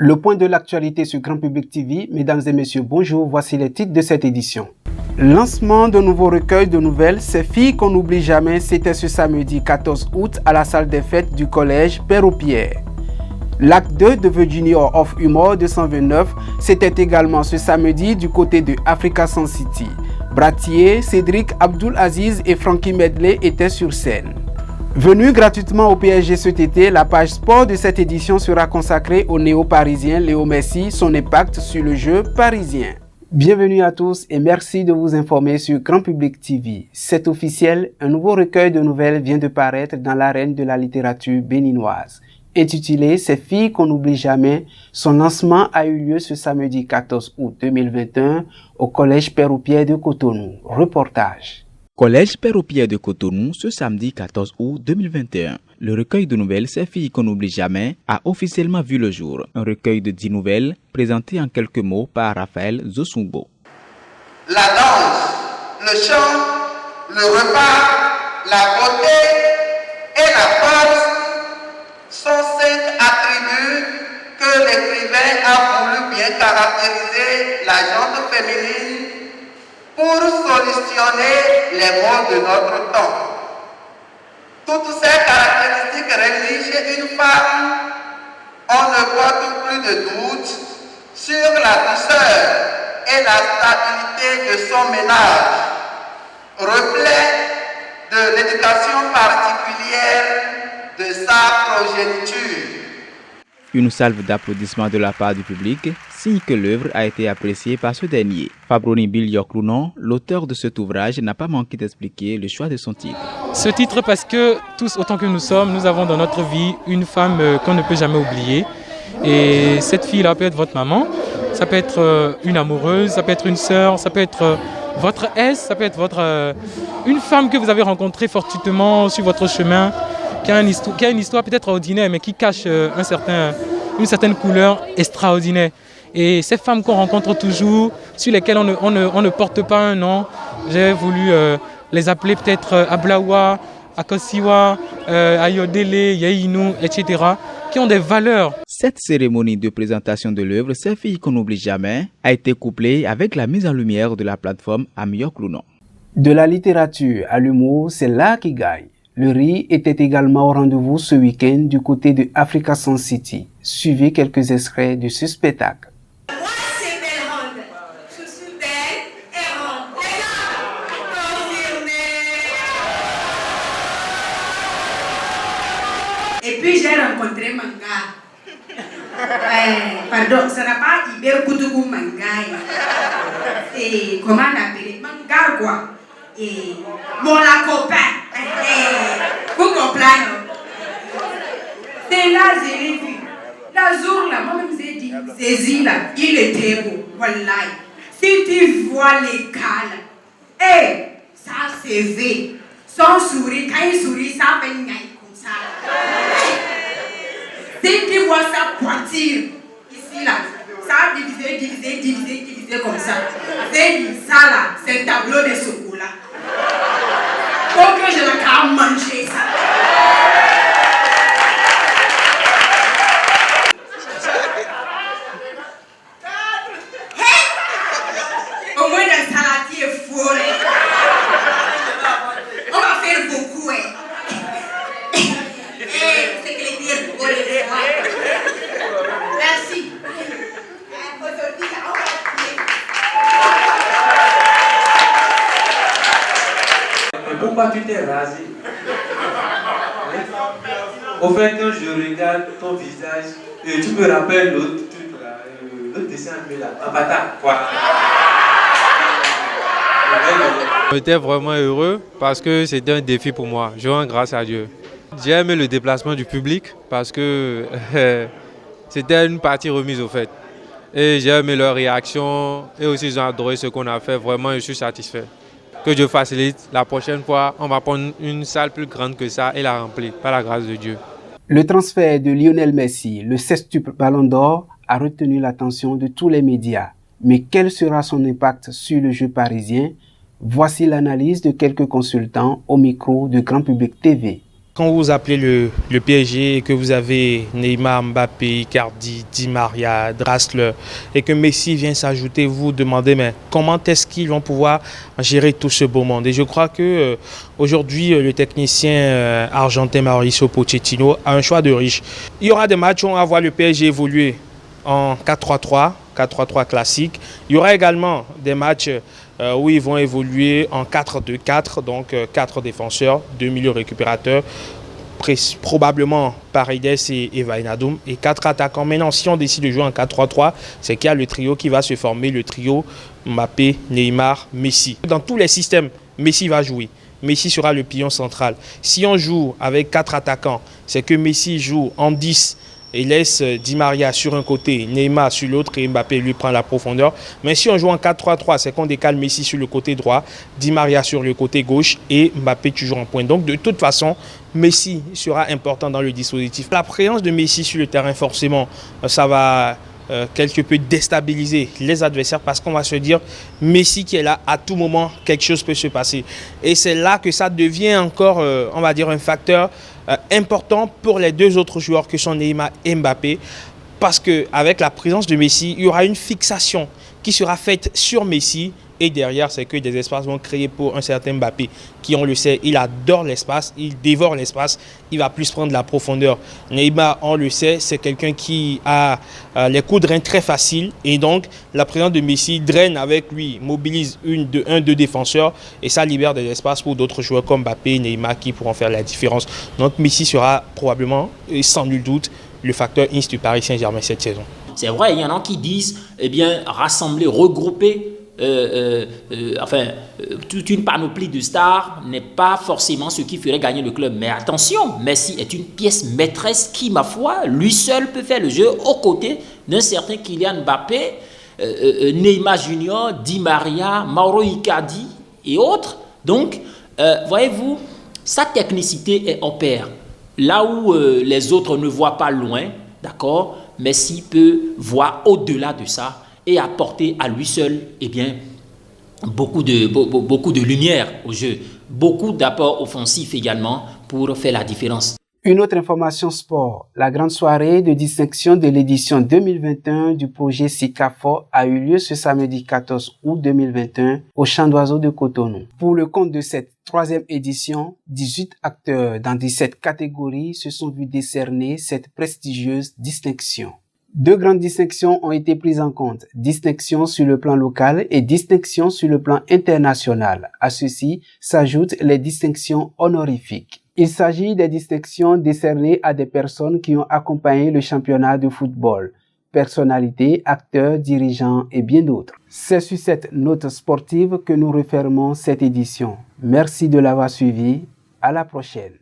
Le point de l'actualité sur Grand Public TV. Mesdames et messieurs, bonjour, voici les titres de cette édition. Lancement de nouveaux recueils de nouvelles, Ces filles qu'on n'oublie jamais, c'était ce samedi 14 août à la salle des fêtes du collège Père-au-Pierre. L'acte 2 de The Junior of Humor 229, c'était également ce samedi du côté de Africa Sun City. Bratier, Cédric Abdul Aziz et Frankie Medley étaient sur scène. Venu gratuitement au PSG cet été, la page sport de cette édition sera consacrée au néo-parisien Léo Messi, son impact sur le jeu parisien. Bienvenue à tous et merci de vous informer sur Grand Public TV. C'est officiel, un nouveau recueil de nouvelles vient de paraître dans l'arène de la littérature béninoise. Intitulé « Ces filles qu'on n'oublie jamais », son lancement a eu lieu ce samedi 14 août 2021 au Collège Père-au-Pierre de Cotonou. Reportage. Collège Père-au-Pierre de Cotonou, ce samedi 14 août 2021. Le recueil de nouvelles Ces filles qu'on n'oublie jamais a officiellement vu le jour. Un recueil de 10 nouvelles présenté en quelques mots par Raphaël Zosumbo. La danse, le chant, le repas, la beauté et la force sont 5 attributs que l'écrivain a voulu bien caractériser la gente féminine pour solutionner les maux de notre temps. Toutes ces caractéristiques réunies chez une femme, on ne porte plus de doute sur la douceur et la stabilité de son ménage, reflet de l'éducation particulière de sa progéniture. Une salve d'applaudissements de la part du public signe que l'œuvre a été appréciée par ce dernier. Fabroni Bilyok-Lounon, l'auteur de cet ouvrage, n'a pas manqué d'expliquer le choix de son titre. Ce titre parce que tous autant que nous sommes, nous avons dans notre vie une femme qu'on ne peut jamais oublier. Et cette fille-là peut être votre maman, ça peut être une amoureuse, ça peut être une sœur, ça peut être votre S, ça peut être une femme que vous avez rencontrée fortuitement sur votre chemin, qui a une histoire peut-être ordinaire, mais qui cache une certaine couleur extraordinaire. Et ces femmes qu'on rencontre toujours, sur lesquelles on ne porte pas un nom, j'ai voulu les appeler peut-être Ablawa, Akosiwa, Ayodele, Yeinu, etc., qui ont des valeurs. Cette cérémonie de présentation de l'œuvre Ces filles qu'on n'oublie jamais a été couplée avec la mise en lumière de la plateforme Amiok-Lounon. De la littérature à l'humour, c'est là qui gagne. Le riz était également au rendez-vous ce week-end du côté de Africa Sun City. Suivez quelques extraits de ce spectacle. Et puis j'ai rencontré Manga. Pardon, ce n'est pas Iber Koutoukou Manga. Et comment on appelle Manga quoi. Et mon la copain. Vous comprenez? C'est là, je l'ai vu. La jour là, moi-même j'ai dit, Zézi là, il était beau. Wallahi. Si tu vois les cas là, ça c'est vrai. Son sourire, quand il sourit, ça fait une gagne comme ça. Si tu vois sa poiture, ici là, ça a divisé comme ça. C'est dit, ça là, c'est un tableau de chocolat. Faut que je la garde manger ça. Au moins le saladier est fourré. On va faire beaucoup, c'est que les dire pour les voir. Merci. Aujourd'hui, on va pourquoi tu t'es rasé? Au fait, quand je regarde ton visage, tu me rappelles l'autre truc là, l'autre dessin animé là, Avatar, quoi. J'étais vraiment heureux parce que c'était un défi pour moi. Je rends grâce à Dieu. J'ai aimé le déplacement du public parce que c'était une partie remise au fait. Et j'ai aimé leur réaction et aussi ils ont adoré ce qu'on a fait. Vraiment, je suis satisfait. Que Dieu facilite. La prochaine fois, on va prendre une salle plus grande que ça et la remplir par la grâce de Dieu. Le transfert de Lionel Messi, le sextuple Ballon d'Or, a retenu l'attention de tous les médias. Mais quel sera son impact sur le jeu parisien? Voici l'analyse de quelques consultants au micro de Grand Public TV. quand vous appelez le PSG et que vous avez Neymar, Mbappé, Icardi, Di Maria, Draxler et que Messi vient s'ajouter, vous vous demandez mais comment est-ce qu'ils vont pouvoir gérer tout ce beau monde? Et je crois que aujourd'hui le technicien argentin Mauricio Pochettino a un choix de riche. Il y aura des matchs où on va voir le PSG évoluer en 4-3-3, 4-3-3 classique. Il y aura également des matchs où ils vont évoluer en 4-2-4, donc 4 défenseurs, 2 milieux récupérateurs, probablement Paredes et Wijnaldum, et 4 attaquants. Maintenant, si on décide de jouer en 4-3-3, c'est qu'il y a le trio qui va se former, le trio Mbappé, Neymar, Messi. Dans tous les systèmes, Messi va jouer. Messi sera le pilier central. Si on joue avec 4 attaquants, c'est que Messi joue en 10 et laisse Di Maria sur un côté, Neymar sur l'autre et Mbappé lui prend la profondeur. Mais si on joue en 4-3-3, c'est qu'on décale Messi sur le côté droit, Di Maria sur le côté gauche et Mbappé toujours en pointe. Donc de toute façon, Messi sera important dans le dispositif. La présence de Messi sur le terrain, forcément, ça va quelque peu déstabiliser les adversaires parce qu'on va se dire Messi qui est là, à tout moment, quelque chose peut se passer. Et c'est là que ça devient encore, on va dire, un facteur important pour les deux autres joueurs que sont Neymar et Mbappé, parce qu'avec la présence de Messi, il y aura une fixation qui sera faite sur Messi et derrière, c'est que des espaces vont créer pour un certain Mbappé qui, on le sait, il adore l'espace, il dévore l'espace, il va plus prendre la profondeur. Neymar, on le sait, c'est quelqu'un qui a les coups de rein très faciles et donc la présence de Messi draine avec lui, mobilise deux défenseurs et ça libère des espaces pour d'autres joueurs comme Mbappé, Neymar qui pourront faire la différence. Donc Messi sera probablement, et sans nul doute, le facteur X du Paris Saint-Germain cette saison. C'est vrai, il y en a qui disent, eh bien, rassembler, regrouper toute une panoplie de stars n'est pas forcément ce qui ferait gagner le club. Mais attention, Messi est une pièce maîtresse qui, ma foi, lui seul peut faire le jeu aux côtés d'un certain Kylian Mbappé, Neymar Junior, Di Maria, Mauro Icardi et autres. Donc, voyez-vous, sa technicité est en pair. Là où les autres ne voient pas loin, d'accord, Messi peut voir au-delà de ça et apporter à lui seul, eh bien, beaucoup de lumière au jeu, beaucoup d'apports offensifs également pour faire la différence. Une autre information sport, la grande soirée de distinction de l'édition 2021 du projet SICAFOR a eu lieu ce samedi 14 août 2021 au Champ d'Oiseaux de Cotonou. Pour le compte de cette 3e édition, 18 acteurs dans 17 catégories se sont vus décerner cette prestigieuse distinction. 2 grandes distinctions ont été prises en compte, distinction sur le plan local et distinction sur le plan international. À ceci s'ajoutent les distinctions honorifiques. Il s'agit des distinctions décernées à des personnes qui ont accompagné le championnat de football, personnalités, acteurs, dirigeants et bien d'autres. C'est sur cette note sportive que nous refermons cette édition. Merci de l'avoir suivi. À la prochaine.